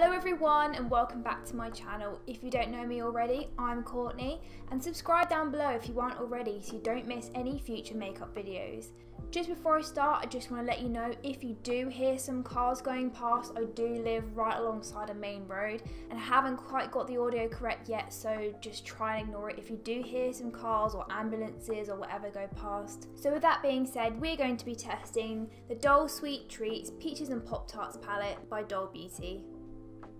Hello everyone and welcome back to my channel. If you don't know me already, I'm Courtney, and subscribe down below if you aren't already so you don't miss any future makeup videos. Just before I start, I just want to let you know if you do hear some cars going past, I do live right alongside a main road and I haven't quite got the audio correct yet, so just try and ignore it if you do hear some cars or ambulances or whatever go past. So with that being said, we're going to be testing the Doll Sweet Treats Peaches and Pop-Tarts palette by Doll Beauty.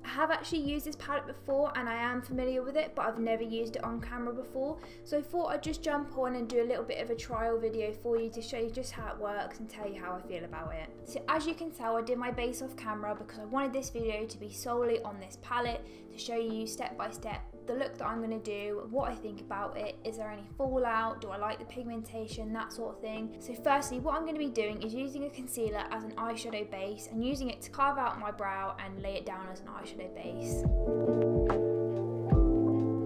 I have actually used this palette before and I am familiar with it, but I've never used it on camera before, so I thought I'd just jump on and do a little bit of a trial video for you to show you just how it works and tell you how I feel about it. So as you can tell, I did my base off camera because I wanted this video to be solely on this palette to show you step by step the look that I'm going to do, what I think about it, is there any fallout, do I like the pigmentation, that sort of thing. So firstly, what I'm going to be doing is using a concealer as an eyeshadow base and using it to carve out my brow and lay it down as an eyeshadow base.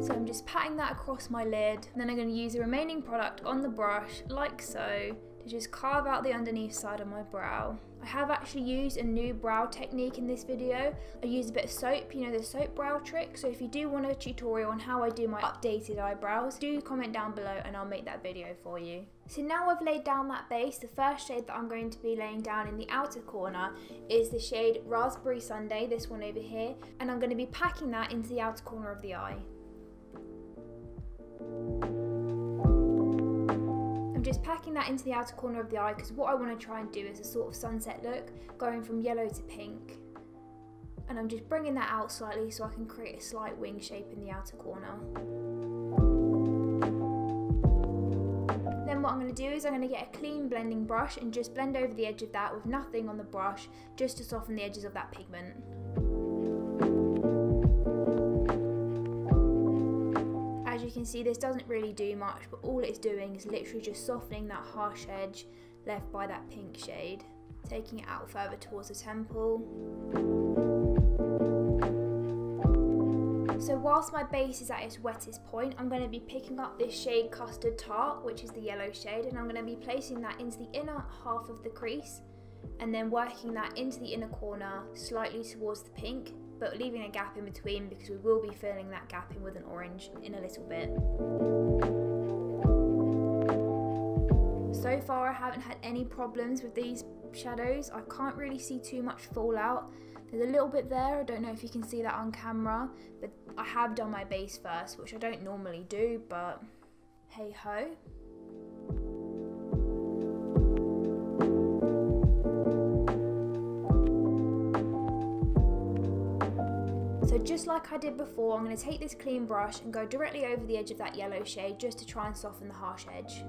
So I'm just patting that across my lid, and then I'm going to use the remaining product on the brush, like so, to just carve out the underneath side of my brow. I have actually used a new brow technique in this video. I used a bit of soap, you know, the soap brow trick, so if you do want a tutorial on how I do my updated eyebrows, do comment down below and I'll make that video for you. So now I've laid down that base, the first shade that I'm going to be laying down in the outer corner is the shade Raspberry Sundae, this one over here, and I'm going to be packing that into the outer corner of the eye. Just packing that into the outer corner of the eye because what I want to try and do is a sort of sunset look going from yellow to pink, and I'm just bringing that out slightly so I can create a slight wing shape in the outer corner. Then what I'm going to do is I'm going to get a clean blending brush and just blend over the edge of that with nothing on the brush, just to soften the edges of that pigment. As you can see, this doesn't really do much, but all it's doing is literally just softening that harsh edge left by that pink shade, taking it out further towards the temple. So whilst my base is at its wettest point, I'm going to be picking up this shade Custard Tart, which is the yellow shade, and I'm going to be placing that into the inner half of the crease and then working that into the inner corner slightly towards the pink, but leaving a gap in between because we will be filling that gap in with an orange in a little bit. So far I haven't had any problems with these shadows. I can't really see too much fallout. There's a little bit there, I don't know if you can see that on camera, but I have done my base first, which I don't normally do, but hey ho. So just like I did before, I'm going to take this clean brush and go directly over the edge of that yellow shade just to try and soften the harsh edge.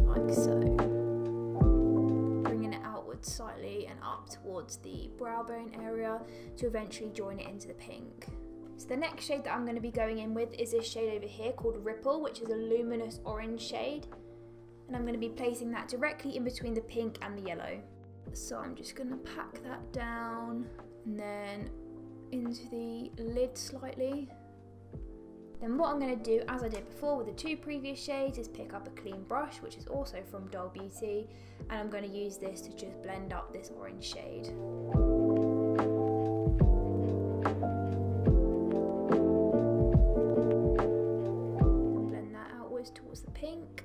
Like so. Bringing it outwards slightly and up towards the brow bone area to eventually join it into the pink. So the next shade that I'm going to be going in with is this shade over here called Ripple, which is a luminous orange shade. And I'm going to be placing that directly in between the pink and the yellow. So I'm just going to pack that down and then into the lid slightly. Then what I'm going to do, as I did before with the two previous shades, is pick up a clean brush, which is also from Doll Beauty, and I'm going to use this to just blend up this orange shade. And blend that outwards towards the pink,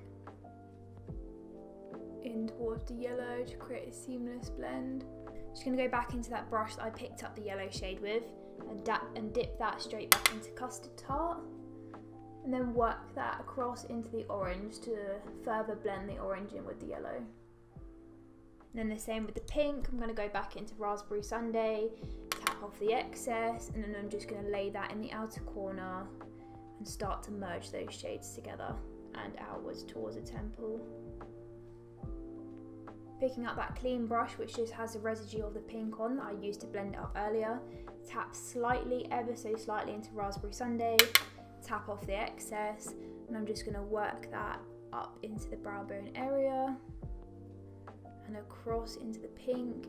in towards the yellow to create a seamless blend. Just going to go back into that brush that I picked up the yellow shade with and dip that straight back into Custard Tart, and then work that across into the orange to further blend the orange in with the yellow. And then the same with the pink, I'm going to go back into Raspberry Sundae, tap off the excess, and then I'm just going to lay that in the outer corner and start to merge those shades together and outwards towards the temple. Picking up that clean brush which just has the residue of the pink on that I used to blend it up earlier, tap slightly, ever so slightly into Raspberry Sundae, tap off the excess, and I'm just going to work that up into the brow bone area and across into the pink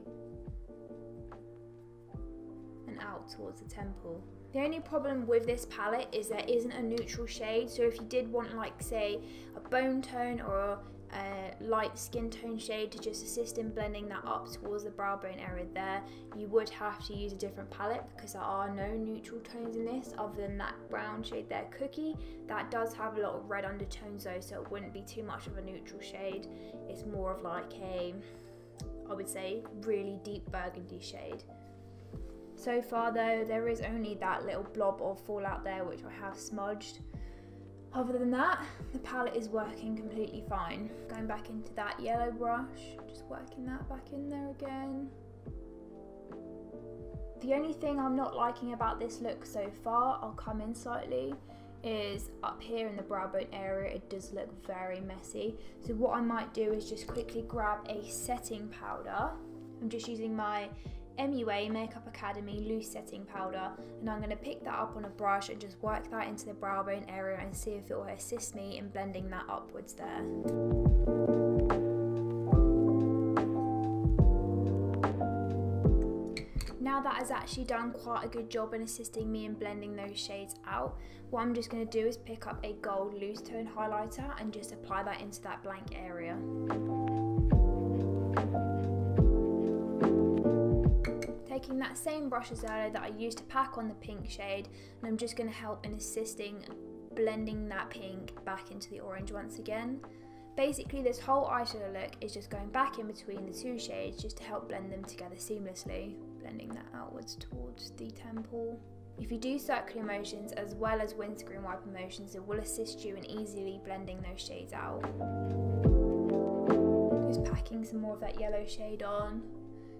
and out towards the temple. The only problem with this palette is there isn't a neutral shade, so if you did want, like, say, a bone tone or a light skin tone shade to just assist in blending that up towards the brow bone area there, you would have to use a different palette, because there are no neutral tones in this other than that brown shade there, Cookie. That does have a lot of red undertones though, so it wouldn't be too much of a neutral shade. It's more of like a, I would say, really deep burgundy shade. So far though, there is only that little blob of fallout there which I have smudged. Other than that, the palette is working completely fine. Going back into that yellow brush, just working that back in there again. The only thing I'm not liking about this look so far, I'll come in slightly, is up here in the brow bone area. It does look very messy. So what I might do is just quickly grab a setting powder. I'm just using my MUA Makeup Academy loose setting powder, and I'm going to pick that up on a brush and just work that into the brow bone area and see if it will assist me in blending that upwards there. Now that has actually done quite a good job in assisting me in blending those shades out, what I'm just going to do is pick up a gold loose tone highlighter and just apply that into that blank area. Taking that same brush as earlier that I used to pack on the pink shade, and I'm just going to help in assisting blending that pink back into the orange once again. Basically this whole eyeshadow look is just going back in between the two shades just to help blend them together seamlessly, blending that outwards towards the temple. If you do circular motions as well as windscreen wiper motions, it will assist you in easily blending those shades out. Just packing some more of that yellow shade on,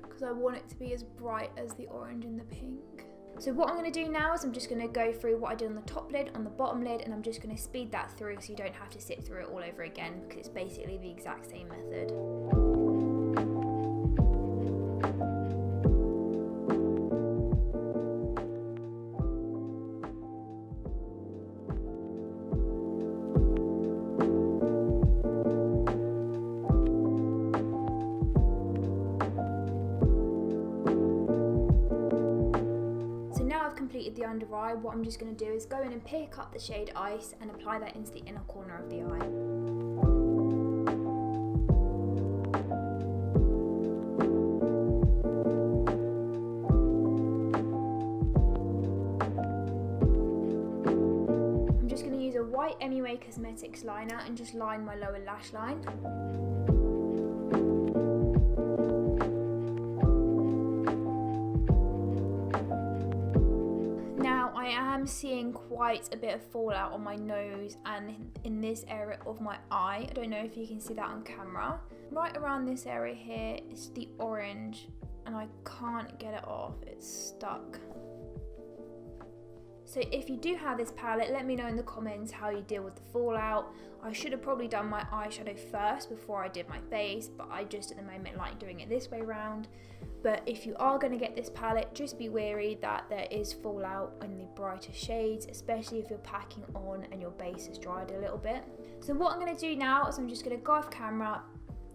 because I want it to be as bright as the orange and the pink. So what I'm going to do now is I'm just going to go through what I did on the top lid, on the bottom lid, and I'm just going to speed that through so you don't have to sit through it all over again, because it's basically the exact same method. Completed the under eye, what I'm just going to do is go in and pick up the shade Ice and apply that into the inner corner of the eye. I'm just going to use a white MUA Cosmetics liner and just line my lower lash line. I am seeing quite a bit of fallout on my nose and in this area of my eye. I don't know if you can see that on camera. Right around this area here is the orange and I can't get it off, it's stuck. So if you do have this palette, let me know in the comments how you deal with the fallout. I should have probably done my eyeshadow first before I did my face, but I just at the moment like doing it this way around. But if you are going to get this palette, just be wary that there is fallout in the brighter shades, especially if you're packing on and your base has dried a little bit. So what I'm going to do now is I'm just going to go off camera,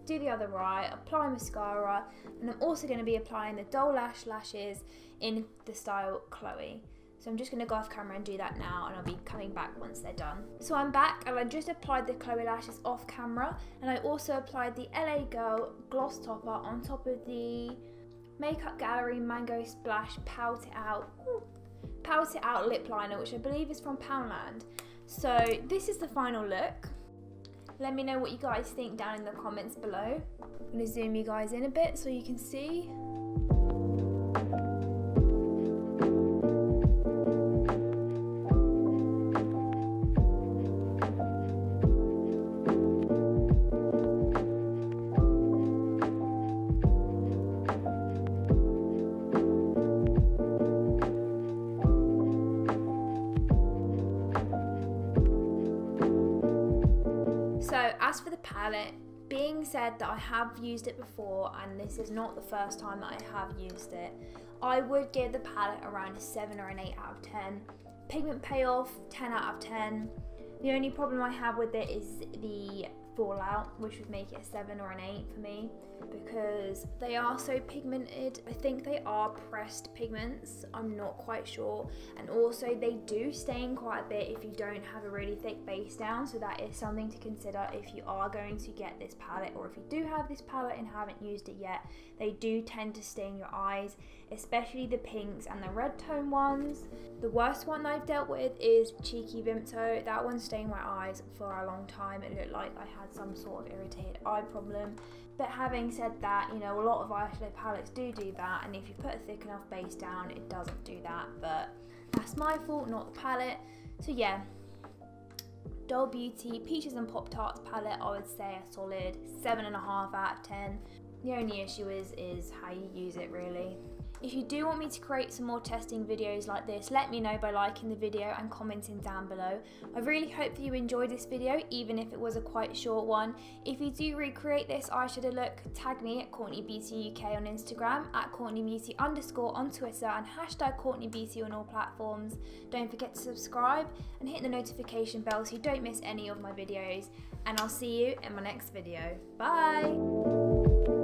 do the other eye, apply mascara, and I'm also going to be applying the Doll Lash lashes in the style Khloe. So I'm just going to go off camera and do that now, and I'll be coming back once they're done. So I'm back and I just applied the Khloe lashes off camera, and I also applied the LA Girl gloss topper on top of the Makeup Gallery Mango Splash Pout It Out lip liner, which I believe is from Poundland. So this is the final look. Let me know what you guys think down in the comments below. I'm going to zoom you guys in a bit so you can see. So as for the palette, being said that I have used it before and this is not the first time that I have used it, I would give the palette around a 7 or an 8 out of 10. Pigment payoff, 10 out of 10. The only problem I have with it is the fall out, which would make it a 7 or an 8 for me, because they are so pigmented. I think they are pressed pigments, I'm not quite sure, and also they do stain quite a bit if you don't have a really thick base down, so that is something to consider if you are going to get this palette, or if you do have this palette and haven't used it yet. They do tend to stain your eyes, especially the pinks and the red tone ones. The worst one I've dealt with is Cheeky Vimto. That one stained my eyes for a long time. It looked like I had some sort of irritated eye problem. But having said that, you know, a lot of eyeshadow palettes do that, and if you put a thick enough base down, it doesn't do that. But that's my fault, not the palette. So yeah, Doll Beauty Peaches and Pop Tarts palette, I would say a solid 7.5 out of 10. The only issue is how you use it, really. If you do want me to create some more testing videos like this, let me know by liking the video and commenting down below. I really hope that you enjoyed this video, even if it was a quite short one. If you do recreate this eyeshadow look, tag me at Courtney Beauty UK on Instagram, at CourtneyBeauty_ on Twitter, and hashtag CourtneyBeauty on all platforms. Don't forget to subscribe and hit the notification bell so you don't miss any of my videos. And I'll see you in my next video. Bye!